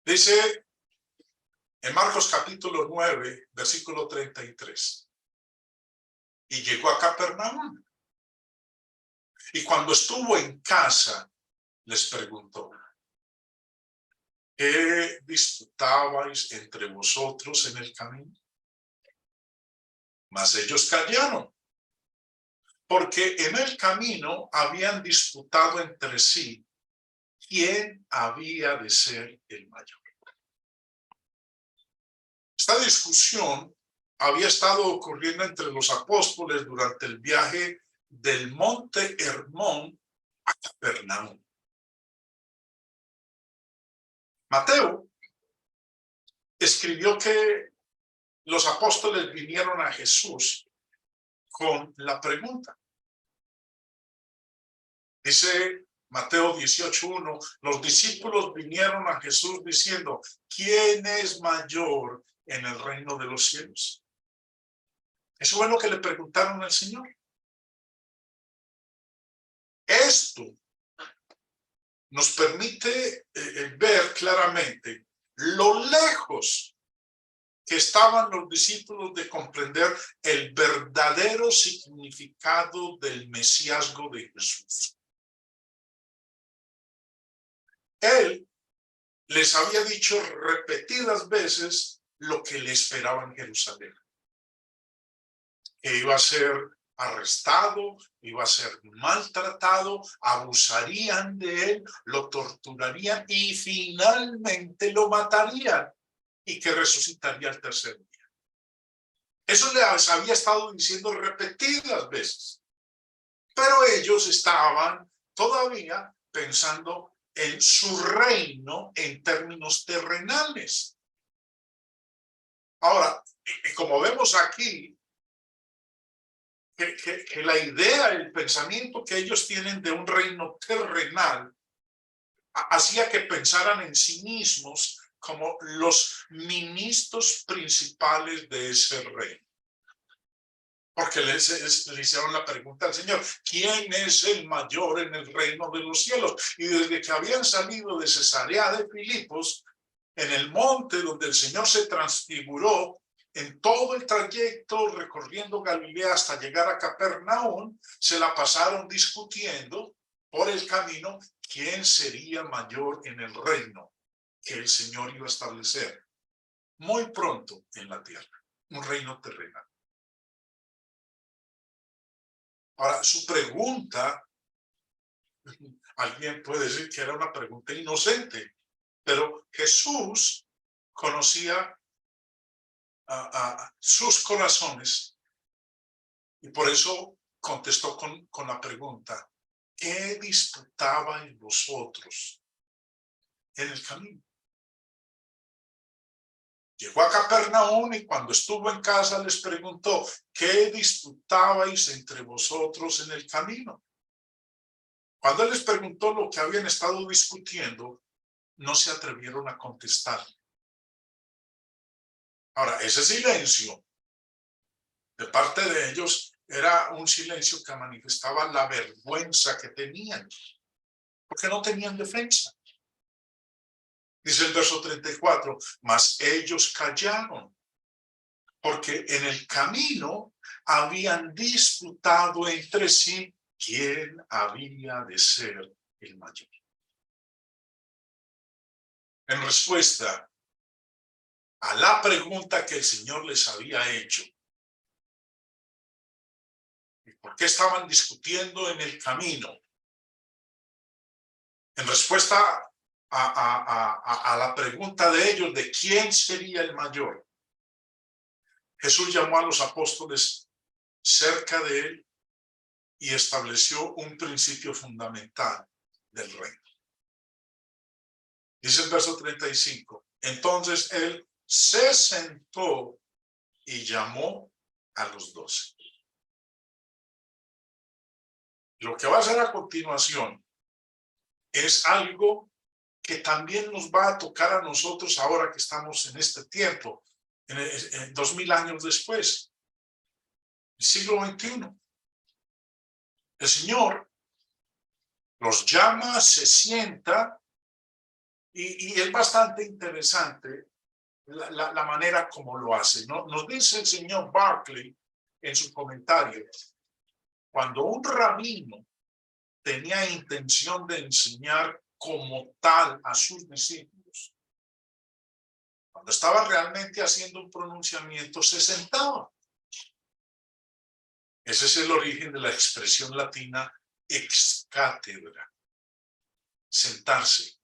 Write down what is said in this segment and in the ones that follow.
Dice en Marcos capítulo 9, versículo 33. Y llegó a Capernaum. Y cuando estuvo en casa, les preguntó: ¿qué disputabais entre vosotros en el camino? Mas ellos callaron, porque en el camino habían disputado entre sí quién había de ser el mayor. Esta discusión había estado ocurriendo entre los apóstoles durante el viaje del monte Hermón a Capernaum. Mateo escribió que los apóstoles vinieron a Jesús con la pregunta. Dice Mateo 18:1, los discípulos vinieron a Jesús diciendo: ¿quién es mayor en el reino de los cielos? Eso fue lo que le preguntaron al Señor. Esto nos permite ver claramente lo lejos que estaban los discípulos de comprender el verdadero significado del mesiasgo de Jesús. Él les había dicho repetidas veces lo que le esperaba en Jerusalén. Que iba a ser arrestado, iba a ser maltratado, abusarían de él, lo torturarían y finalmente lo matarían, y que resucitaría al tercer día. Eso les había estado diciendo repetidas veces. Pero ellos estaban todavía pensando en su reino en términos terrenales. Ahora, como vemos aquí, que la idea, el pensamiento que ellos tienen de un reino terrenal hacía que pensaran en sí mismos como los ministros principales de ese reino. Porque le hicieron la pregunta al Señor: ¿quién es el mayor en el reino de los cielos? Y desde que habían salido de Cesarea de Filipos, en el monte donde el Señor se transfiguró, en todo el trayecto recorriendo Galilea hasta llegar a Capernaum, se la pasaron discutiendo por el camino quién sería mayor en el reino que el Señor iba a establecer muy pronto en la tierra, un reino terrenal. Ahora, su pregunta, alguien puede decir que era una pregunta inocente, pero Jesús conocía a sus corazones y por eso contestó con la pregunta: ¿qué disputabais vosotros en el camino? Llegó a Capernaum y cuando estuvo en casa les preguntó: ¿qué disputabais entre vosotros en el camino? Cuando él les preguntó lo que habían estado discutiendo, no se atrevieron a contestar. Ahora, ese silencio de parte de ellos era un silencio que manifestaba la vergüenza que tenían, porque no tenían defensa. Dice el verso 34, mas ellos callaron, porque en el camino habían disputado entre sí quién había de ser el mayor. En respuesta a la pregunta que el Señor les había hecho, ¿por qué estaban discutiendo en el camino? En respuesta a la pregunta de ellos de quién sería el mayor, Jesús llamó a los apóstoles cerca de él y estableció un principio fundamental del reino. Dice el verso 35, entonces él se sentó y llamó a los 12. Lo que va a hacer a continuación es algo que también nos va a tocar a nosotros ahora que estamos en este tiempo, en 2000 años después, el siglo XXI. El Señor los llama, se sienta Y es bastante interesante la manera como lo hace. Nos dice el señor Barclay en su comentario, cuando un rabino tenía intención de enseñar como tal a sus discípulos, cuando estaba realmente haciendo un pronunciamiento, se sentaba. Ese es el origen de la expresión latina ex cátedra, sentarse.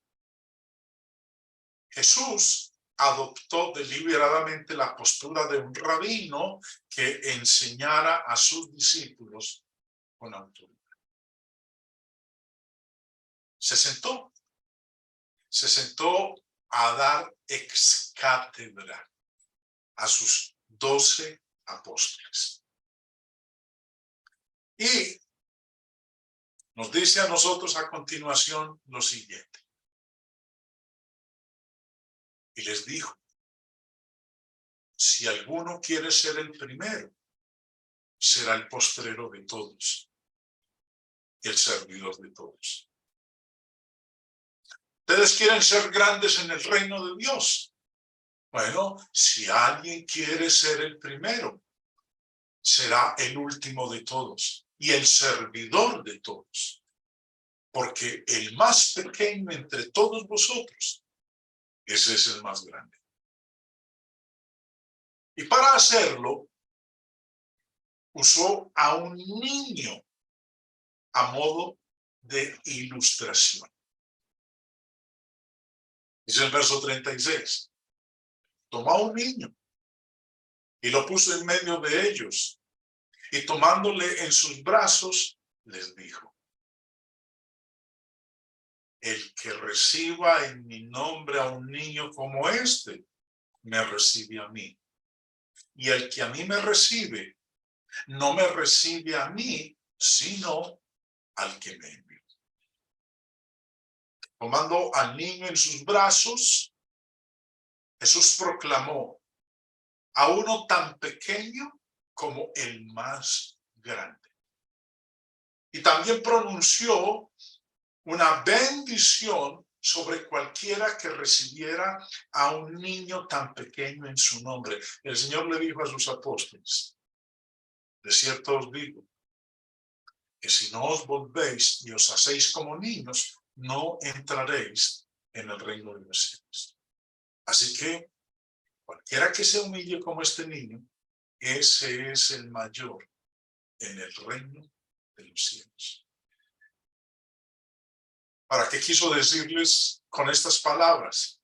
Jesús adoptó deliberadamente la postura de un rabino que enseñara a sus discípulos con autoridad. Se sentó a dar ex cátedra a sus 12 apóstoles. Y nos dice a nosotros a continuación lo siguiente. Y les dijo, si alguno quiere ser el primero, será el postrero de todos, el servidor de todos. ¿Ustedes quieren ser grandes en el reino de Dios? Bueno, si alguien quiere ser el primero, será el último de todos y el servidor de todos. Porque el más pequeño entre todos vosotros, ese es el más grande. Y para hacerlo, usó a un niño a modo de ilustración. Dice el verso 36. Tomó a un niño y lo puso en medio de ellos. Y tomándole en sus brazos, les dijo, el que reciba en mi nombre a un niño como este, me recibe a mí. Y el que a mí me recibe, no me recibe a mí, sino al que me envió. Tomando al niño en sus brazos, Jesús proclamó a uno tan pequeño como el más grande. Y también pronunció una bendición sobre cualquiera que recibiera a un niño tan pequeño en su nombre. El Señor le dijo a sus apóstoles, de cierto os digo, que si no os volvéis y os hacéis como niños, no entraréis en el reino de los cielos. Así que cualquiera que se humille como este niño, ese es el mayor en el reino de los cielos. ¿Para qué quiso decirles con estas palabras?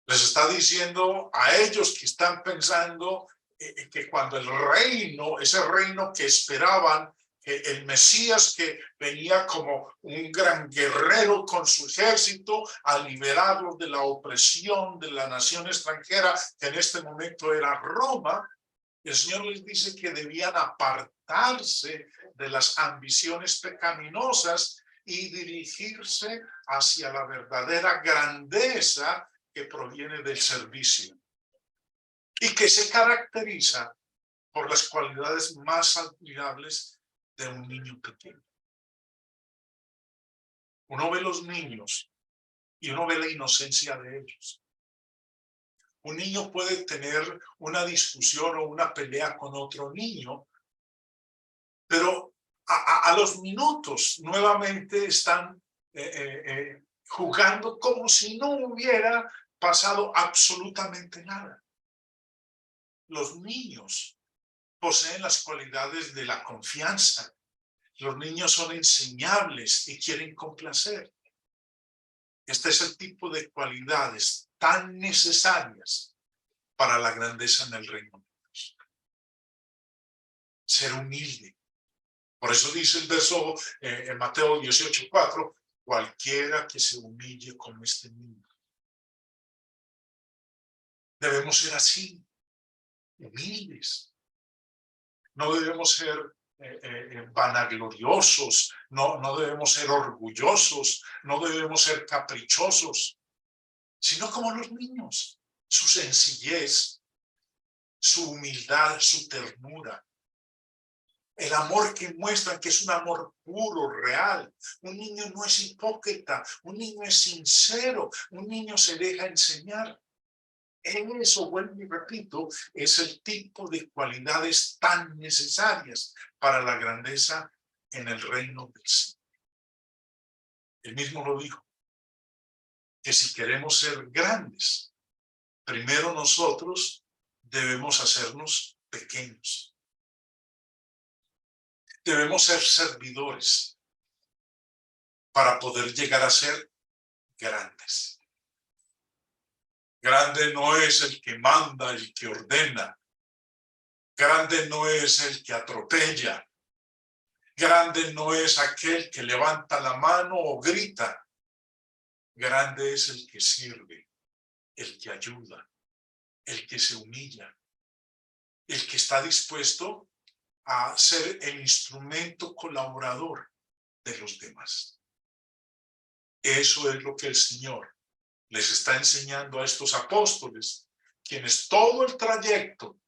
Les está diciendo a ellos que están pensando que cuando el reino, ese reino que esperaban, que el Mesías que venía como un gran guerrero con su ejército a liberarlos de la opresión de la nación extranjera, que en este momento era Roma, el Señor les dice que debían apartarse de las ambiciones pecaminosas y dirigirse hacia la verdadera grandeza que proviene del servicio y que se caracteriza por las cualidades más admirables de un niño pequeño. Uno ve los niños y uno ve la inocencia de ellos. Un niño puede tener una discusión o una pelea con otro niño, pero a los minutos nuevamente están jugando como si no hubiera pasado absolutamente nada. Los niños poseen las cualidades de la confianza. Los niños son enseñables y quieren complacer. Este es el tipo de cualidades tan necesarias para la grandeza en el reino de Dios. Ser humilde. Por eso dice el verso en Mateo 18:4, cualquiera que se humille como este niño. Debemos ser así, humildes. No debemos ser vanagloriosos, no debemos ser orgullosos, no debemos ser caprichosos, sino como los niños, su sencillez, su humildad, su ternura. El amor que muestran, que es un amor puro, real. Un niño no es hipócrita, un niño es sincero, un niño se deja enseñar. En eso, vuelvo y repito, es el tipo de cualidades tan necesarias para la grandeza en el reino del Señor. Él mismo lo dijo, que si queremos ser grandes, primero nosotros debemos hacernos pequeños. Debemos ser servidores para poder llegar a ser grandes. Grande no es el que manda, el que ordena. Grande no es el que atropella. Grande no es aquel que levanta la mano o grita. Grande es el que sirve, el que ayuda, el que se humilla, el que está dispuesto a ser el instrumento colaborador de los demás. Eso es lo que el Señor les está enseñando a estos apóstoles, quienes todo el trayecto,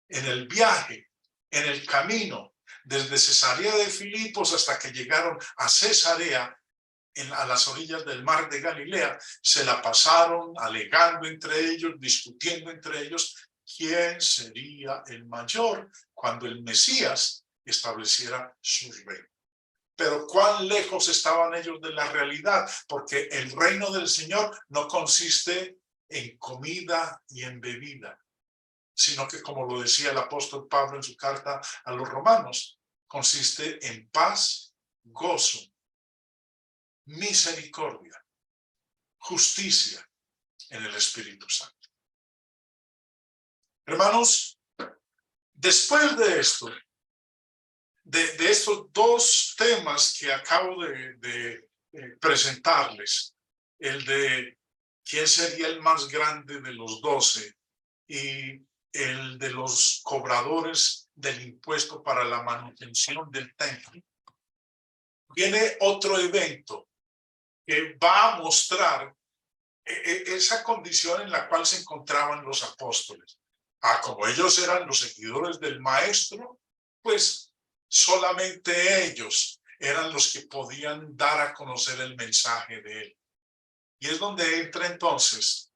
en el viaje, en el camino, desde Cesarea de Filipos hasta que llegaron a Cesarea, a las orillas del mar de Galilea, se la pasaron alegando entre ellos, discutiendo entre ellos, quién sería el mayor cuando el Mesías estableciera su reino. Pero cuán lejos estaban ellos de la realidad, porque el reino del Señor no consiste en comida y en bebida, sino que, como lo decía el apóstol Pablo en su carta a los romanos, consiste en paz, gozo, misericordia, justicia en el Espíritu Santo. Hermanos, después de esto, de estos dos temas que acabo de presentarles, el de quién sería el más grande de los 12 y el de los cobradores del impuesto para la manutención del templo, viene otro evento que va a mostrar esa condición en la cual se encontraban los apóstoles. Como ellos eran los seguidores del maestro, pues solamente ellos eran los que podían dar a conocer el mensaje de él. Y es donde entra entonces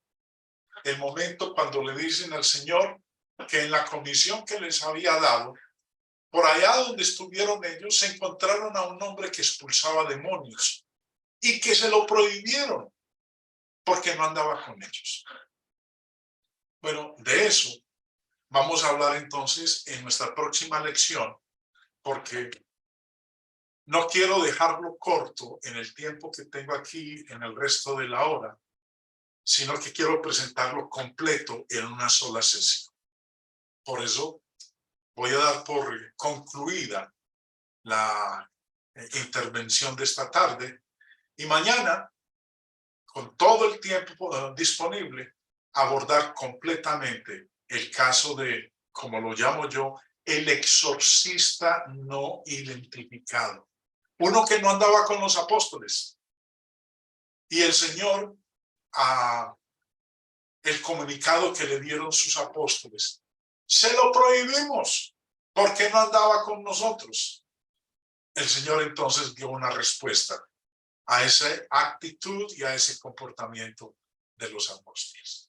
el momento cuando le dicen al Señor que en la comisión que les había dado, por allá donde estuvieron ellos, se encontraron a un hombre que expulsaba demonios y que se lo prohibieron porque no andaba con ellos. Bueno, de eso vamos a hablar entonces en nuestra próxima lección, porque no quiero dejarlo corto en el tiempo que tengo aquí en el resto de la hora, sino que quiero presentarlo completo en una sola sesión. Por eso voy a dar por concluida la intervención de esta tarde y mañana, con todo el tiempo disponible, abordar completamente el caso de, como lo llamo yo, el exorcista no identificado. Uno que no andaba con los apóstoles. Y el Señor, el comunicado que le dieron sus apóstoles, se lo prohibimos porque no andaba con nosotros. El Señor entonces dio una respuesta a esa actitud y a ese comportamiento de los apóstoles.